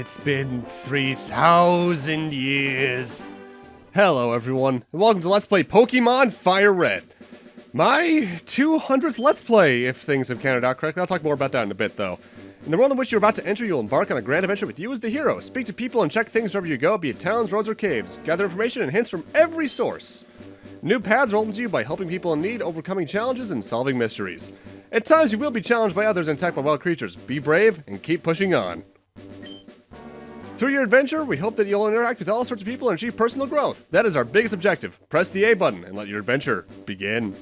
It's been 3,000 years. Hello everyone, and welcome to Let's Play Pokemon FireRed. My 200th Let's Play, if things have counted out correctly. I'll talk more about that in a bit though. In the world in which you're about to enter, you'll embark on a grand adventure with you as the hero. Speak to people and check things wherever you go, be it towns, roads, or caves. Gather information and hints from every source. New paths are open to you by helping people in need, overcoming challenges, and solving mysteries. At times you will be challenged by others and attacked by wild creatures. Be brave and keep pushing on. Through your adventure, we hope that you'll interact with all sorts of people and achieve personal growth. That is our biggest objective. Press the A button and let your adventure begin.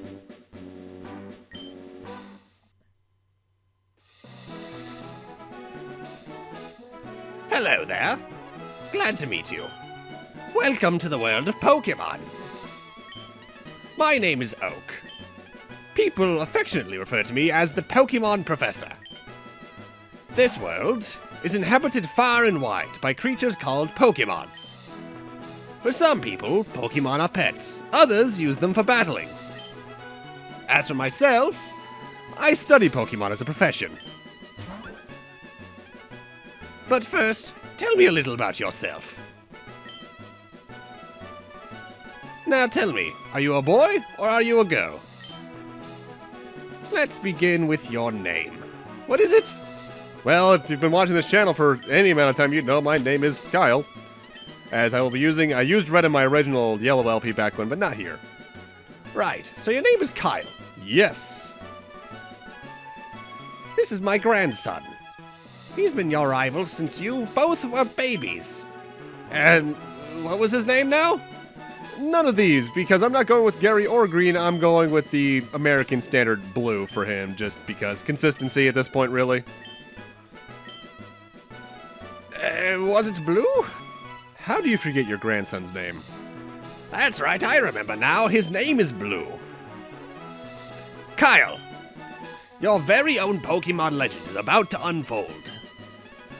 Hello there. Glad to meet you. Welcome to the world of Pokemon. My name is Oak. People affectionately refer to me as the Pokemon Professor. This world is inhabited far and wide by creatures called Pokemon. For some people, Pokemon are pets. Others use them for battling. As for myself, I study Pokemon as a profession. But first, tell me a little about yourself. Now tell me, are you a boy or are you a girl? Let's begin with your name. What is it? Well, if you've been watching this channel for any amount of time, you'd know my name is Kyle. As I will be using, I used red in my original yellow LP back when, but not here. Right, so your name is Kyle. Yes. This is my grandson. He's been your rival since you both were babies. And what was his name now? None of these, because I'm not going with Gary or Green, I'm going with the American Standard Blue for him, just because consistency at this point, really. Was it Blue? How do you forget your grandson's name? That's right, I remember now. His name is Blue. Kyle, your very own Pokemon legend is about to unfold.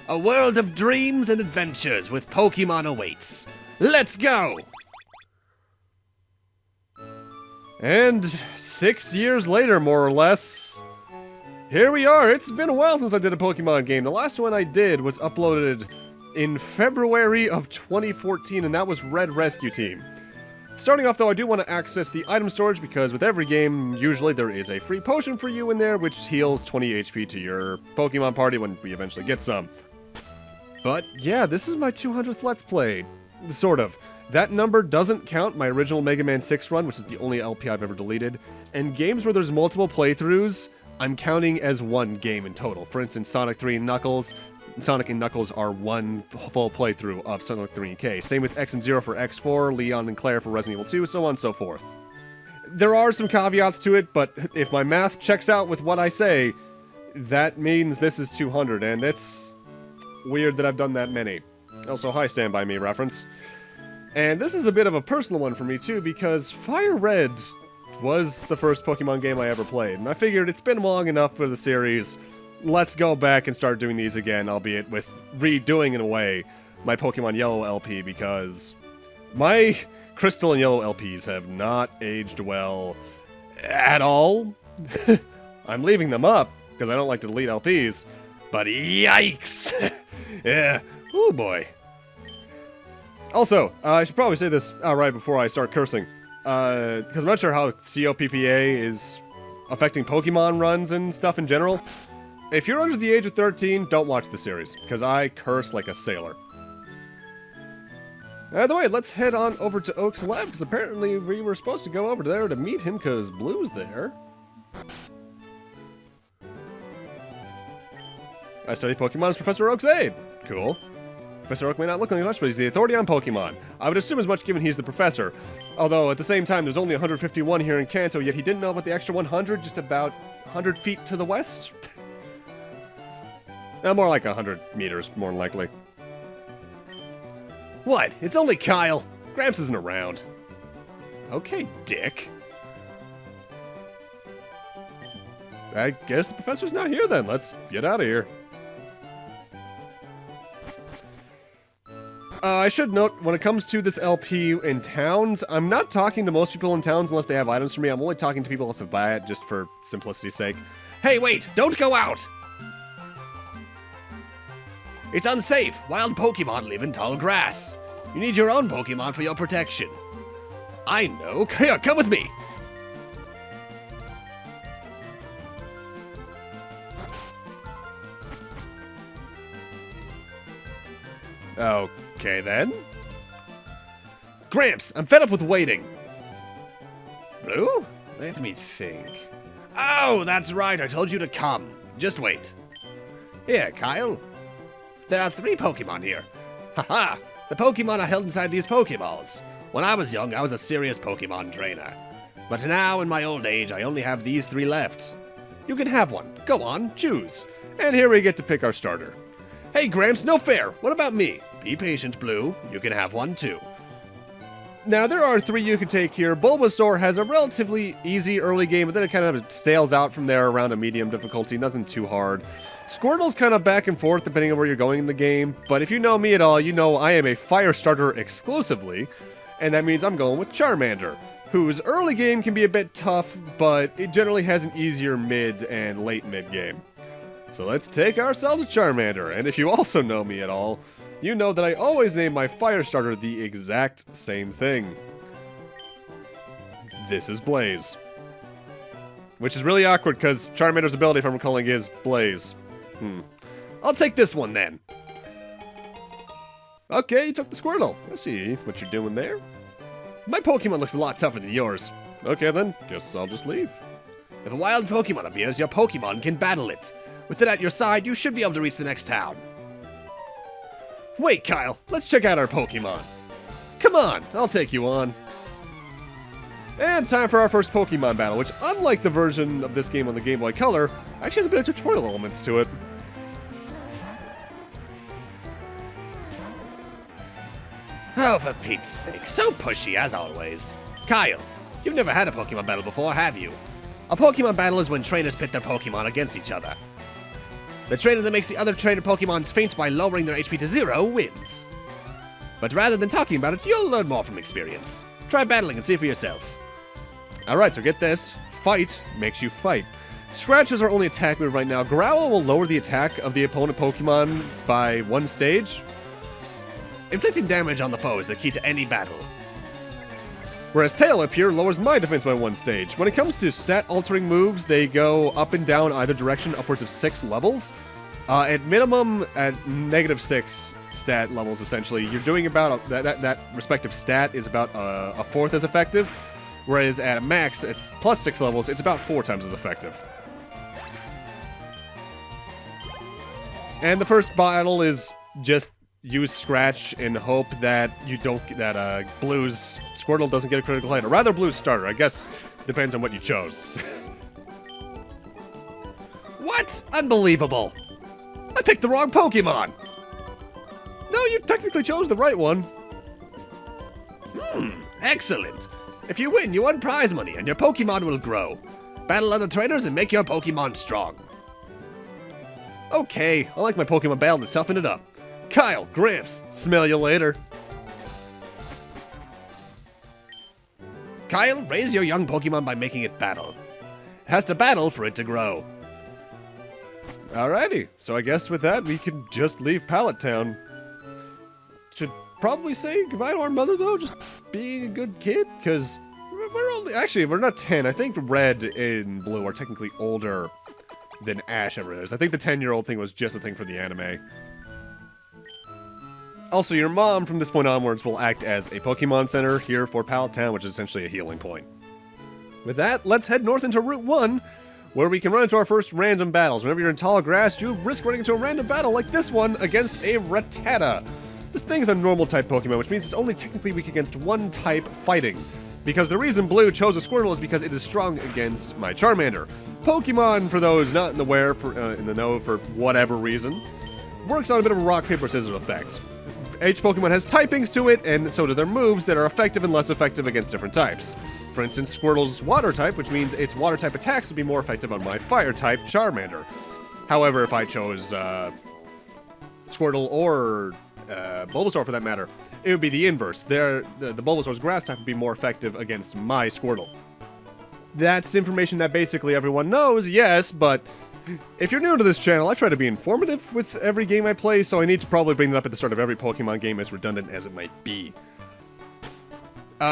A world of dreams and adventures with Pokemon awaits. Let's go! And 6 years later, more or less, here we are. It's been a while since I did a Pokemon game. The last one I did was uploaded in February of 2014, and that was Red Rescue Team. Starting off, though, I do want to access the item storage, because with every game, usually there is a free potion for you in there, which heals 20 HP to your Pokemon party when we eventually get some. But, yeah, this is my 200th Let's Play. Sort of. That number doesn't count my original Mega Man 6 run, which is the only LP I've ever deleted. And games where there's multiple playthroughs, I'm counting as one game in total. For instance, Sonic 3 and Knuckles. Sonic and Knuckles are one full playthrough of Sonic 3 and K. Same with X and Zero for X4, Leon and Claire for Resident Evil 2, so on and so forth. There are some caveats to it, but if my math checks out with what I say, that means this is 200, and it's weird that I've done that many. Also, hi, Stand By Me reference. And this is a bit of a personal one for me, too, because FireRed was the first Pokemon game I ever played, and I figured it's been long enough for the series. Let's go back and start doing these again, albeit with redoing, in a way, my Pokemon Yellow LP, because my Crystal and Yellow LPs have not aged well at all. I'm leaving them up, because I don't like to delete LPs, but yikes! Yeah, oh boy. Also, I should probably say this outright before I start cursing, because I'm not sure how COPPA is affecting Pokemon runs and stuff in general. If you're under the age of 13, don't watch the series, because I curse like a sailor. Either way, let's head on over to Oak's lab, because apparently we were supposed to go over there to meet him, because Blue's there. I study Pokemon as Professor Oak's aide. Cool. Professor Oak may not look like much, but he's the authority on Pokemon. I would assume as much given he's the professor. Although, at the same time, there's only 151 here in Kanto, yet he didn't know about the extra 100 just about 100 feet to the west? More like 100 meters, more than likely. What? It's only Kyle. Gramps isn't around. Okay, dick. I guess the professor's not here then. Let's get out of here. I should note, when it comes to this LP in towns, I'm not talking to most people in towns unless they have items for me. I'm only talking to people if they buy it, just for simplicity's sake. Hey, wait! Don't go out! It's unsafe. Wild Pokemon live in tall grass. You need your own Pokemon for your protection. I know. Here, come with me. Okay, then. Gramps, I'm fed up with waiting. Blue? Let me think. Oh, that's right. I told you to come. Just wait. Here, Kyle. There are 3 Pokemon here. Haha! The Pokemon are held inside these Pokeballs. When I was young, I was a serious Pokemon trainer. But now, in my old age, I only have these 3 left. You can have one. Go on, choose. And here we get to pick our starter. Hey, Gramps, no fair. What about me? Be patient, Blue. You can have one, too. Now, there are 3 you can take here. Bulbasaur has a relatively easy early game, but then it kind of stales out from there around a medium difficulty. Nothing too hard. Squirtle's kind of back and forth depending on where you're going in the game, but if you know me at all, you know I am a fire starter exclusively, and that means I'm going with Charmander, whose early game can be a bit tough, but it generally has an easier mid and late mid game. So let's take ourselves a Charmander, and if you also know me at all, you know that I always name my fire starter the exact same thing. This is Blaze. Which is really awkward because Charmander's ability, if I'm recalling, is Blaze. I'll take this one then. Okay, you took the Squirtle. I see what you're doing there. My Pokemon looks a lot tougher than yours. Okay then, guess I'll just leave. If a wild Pokemon appears, your Pokemon can battle it. With it at your side, you should be able to reach the next town. Wait, Kyle, let's check out our Pokemon. Come on, I'll take you on. And time for our first Pokemon battle, which, unlike the version of this game on the Game Boy Color, actually has a bit of tutorial elements to it. Oh, for Pete's sake, so pushy as always. Kyle, you've never had a Pokemon battle before, have you? A Pokemon battle is when trainers pit their Pokemon against each other. The trainer that makes the other trainer Pokemons faint by lowering their HP to 0 wins. But rather than talking about it, you'll learn more from experience. Try battling and see for yourself. Alright, so get this. Fight makes you fight. Scratch is our only attack move right now. Growl will lower the attack of the opponent Pokemon by 1 stage. Inflicting damage on the foe is the key to any battle. Whereas Tail Whip here lowers my defense by 1 stage. When it comes to stat-altering moves, they go up and down either direction, upwards of 6 levels. At minimum, at -6 stat levels, essentially, you're doing about that respective stat is about a 4th as effective. Whereas at a max, it's +6 levels, it's about 4 times as effective. And the first battle is just use Scratch and hope that Blue's Squirtle doesn't get a critical hit, or rather Blue's starter. I guess depends on what you chose. What? Unbelievable! I picked the wrong Pokemon! No, you technically chose the right one. Excellent. If you win, you earn prize money, and your Pokemon will grow. Battle other trainers and make your Pokemon strong. Okay, I like my Pokemon battle to toughen it up. Kyle, Gramps, smell you later. Kyle, raise your young Pokemon by making it battle. It has to battle for it to grow. Alrighty, so I guess with that, we can just leave Pallet Town. Should probably say goodbye to our mother, though, just being a good kid, because we're not 10. I think Red and Blue are technically older than Ash ever is. I think the 10-year-old thing was just a thing for the anime. Also, your mom, from this point onwards, will act as a Pokemon Center here for Pallet Town, which is essentially a healing point. With that, let's head north into Route 1, where we can run into our first random battles. Whenever you're in tall grass, you risk running into a random battle like this one against a Rattata. This thing's a normal type Pokemon, which means it's only technically weak against one type fighting. Because the reason Blue chose a Squirtle is because it is strong against my Charmander. Pokemon, for those not in the know for whatever reason, works on a bit of a rock, paper, scissors effect. Each Pokemon has typings to it, and so do their moves that are effective and less effective against different types. For instance, Squirtle's water type, which means its water type attacks would be more effective on my fire type Charmander. However, if I chose Squirtle or Bulbasaur for that matter, it would be the inverse. The Bulbasaur's grass type would be more effective against my Squirtle. That's information that basically everyone knows, yes, but If you're new to this channel, I try to be informative with every game I play, so I need to probably bring that up at the start of every Pokemon game, as redundant as it might be.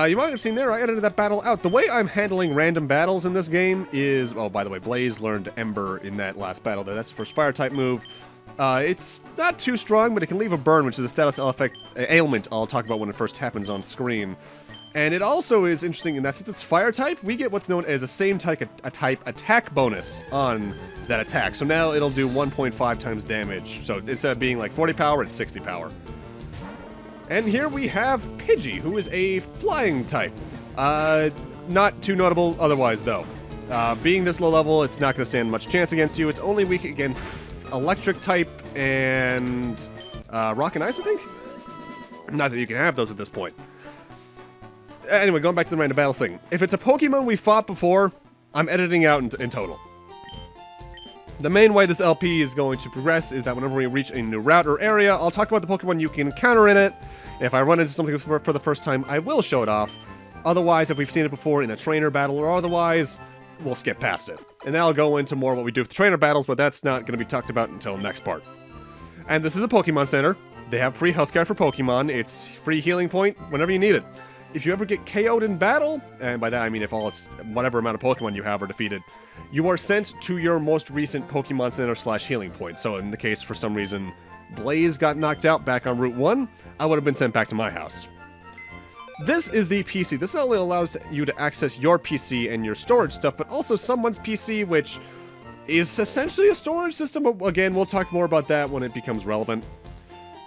You might have seen there, I edited that battle out. The way I'm handling random battles in this game is... Oh, by the way, Blaze learned Ember in that last battle there. That's the first Fire-type move. It's not too strong, but it can leave a burn, which is a status ailment I'll talk about when it first happens on screen. And it also is interesting in that since it's Fire-type, we get what's known as a same-type attack bonus on that attack. So now it'll do 1.5 times damage. So instead of being like 40 power, it's 60 power. And here we have Pidgey, who is a flying type. Not too notable otherwise, though. Being this low level, it's not going to stand much chance against you. It's only weak against electric type and rock and ice, I think? Not that you can have those at this point. Anyway, going back to the random battles thing. If it's a Pokemon we fought before, I'm editing out in total. The main way this LP is going to progress is that whenever we reach a new route or area, I'll talk about the Pokemon you can encounter in it. If I run into something for the first time, I will show it off. Otherwise, if we've seen it before in a trainer battle or otherwise, we'll skip past it. And that'll go into more what we do with the trainer battles, but that's not going to be talked about until next part. And this is a Pokemon Center. They have free healthcare for Pokemon. It's free healing point whenever you need it. If you ever get KO'd in battle, and by that I mean if whatever amount of Pokemon you have are defeated, you are sent to your most recent Pokemon Center / healing point. So in the case, for some reason, Blaze got knocked out back on Route 1, I would have been sent back to my house. This is the PC. This not only allows you to access your PC and your storage stuff, but also someone's PC, which is essentially a storage system. But again, we'll talk more about that when it becomes relevant.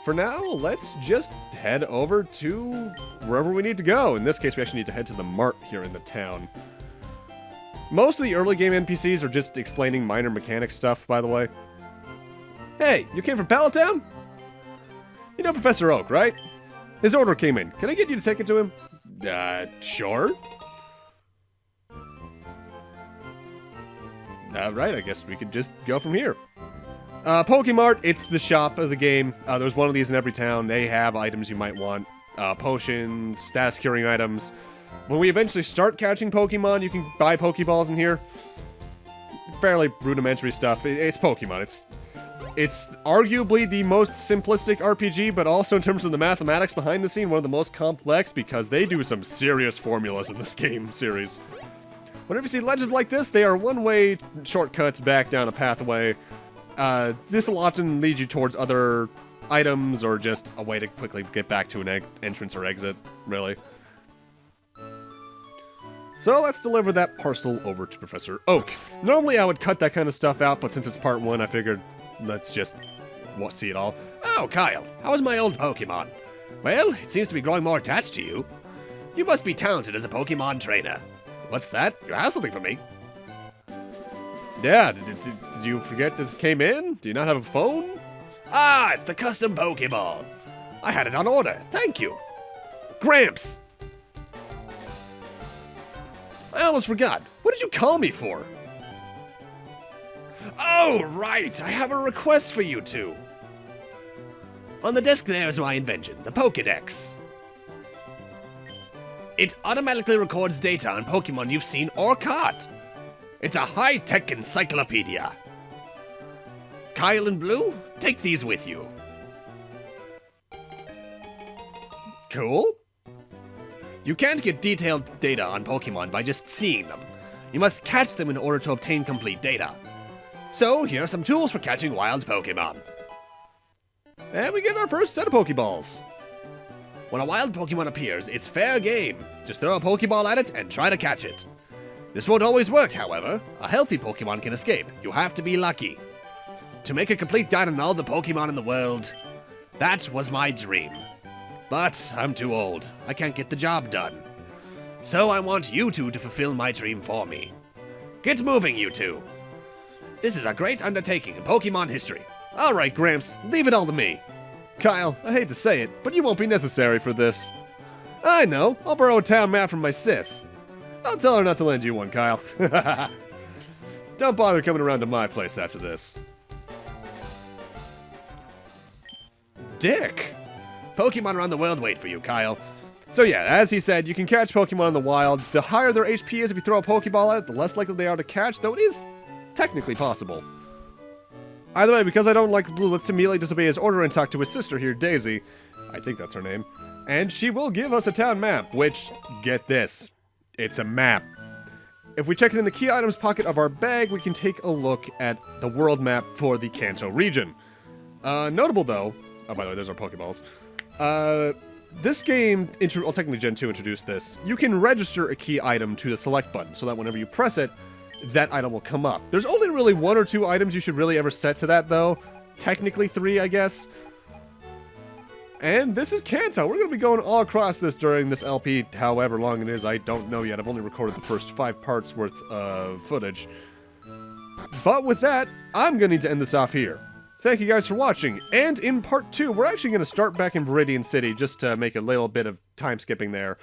For now, let's just head over to wherever we need to go. In this case, we actually need to head to the Mart here in the town. Most of the early game NPCs are just explaining minor mechanic stuff, by the way. Hey, you came from Pallet Town? You know Professor Oak, right? His order came in. Can I get you to take it to him? Sure. Right, I guess we could just go from here. Pokey Mart, it's the shop of the game. There's one of these in every town. They have items you might want. Potions, status curing items. When we eventually start catching Pokemon, you can buy Pokeballs in here. Fairly rudimentary stuff. It's Pokemon. It's arguably the most simplistic RPG, but also in terms of the mathematics behind the scene, one of the most complex because they do some serious formulas in this game series. Whenever you see legends like this, they are one-way shortcuts back down a pathway. This will often lead you towards other items or just a way to quickly get back to an entrance or exit, really. So let's deliver that parcel over to Professor Oak. Normally I would cut that kind of stuff out, but since it's part 1, I figured let's just see it all. Oh, Kyle, how is my old Pokemon? Well, it seems to be growing more attached to you. You must be talented as a Pokemon trainer. What's that? You have something for me? Yeah, did you forget this came in? Do you not have a phone? Ah, it's the custom Pokeball. I had it on order. Thank you. Gramps! I almost forgot. What did you call me for? Oh, right. I have a request for you two. On the desk there is my invention, the Pokedex. It automatically records data on Pokemon you've seen or caught. It's a high-tech encyclopedia. Kyle and Blue, take these with you. Cool. You can't get detailed data on Pokemon by just seeing them. You must catch them in order to obtain complete data. So, here are some tools for catching wild Pokemon. And we get our first set of Pokeballs. When a wild Pokemon appears, it's fair game. Just throw a Pokeball at it and try to catch it. This won't always work, however. A healthy Pokemon can escape. You have to be lucky. To make a complete guide on all the Pokemon in the world, that was my dream. But I'm too old. I can't get the job done. So I want you two to fulfill my dream for me. Get moving, you two. This is a great undertaking in Pokemon history. All right, Gramps, leave it all to me. Kyle, I hate to say it, but you won't be necessary for this. I know. I'll borrow a town map from my sis. I'll tell her not to lend you one, Kyle. Don't bother coming around to my place after this. Dick. Pokemon around the world wait for you, Kyle. So yeah, as he said, you can catch Pokemon in the wild. The higher their HP is if you throw a Pokeball at it, the less likely they are to catch, though it is technically possible. Either way, because I don't like the blue, let's immediately disobey his order and talk to his sister here, Daisy. I think that's her name. And she will give us a town map, which, get this, it's a map. If we check it in the key items pocket of our bag, we can take a look at the world map for the Kanto region. Notable though, oh by the way, there's our Pokeballs. This game, well technically Gen 2 introduced this, you can register a key item to the select button, so that whenever you press it, that item will come up. There's only really 1 or 2 items you should really ever set to that though. Technically 3, I guess. And this is Kanto. We're going to be going all across this during this LP, however long it is, I don't know yet. I've only recorded the first 5 parts worth of footage. But with that, I'm going to need to end this off here. Thank you guys for watching, and in part 2, we're actually going to start back in Viridian City, just to make a little bit of time skipping there.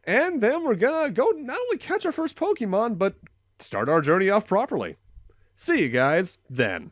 And then we're going to go not only catch our first Pokemon, but start our journey off properly. See you guys then.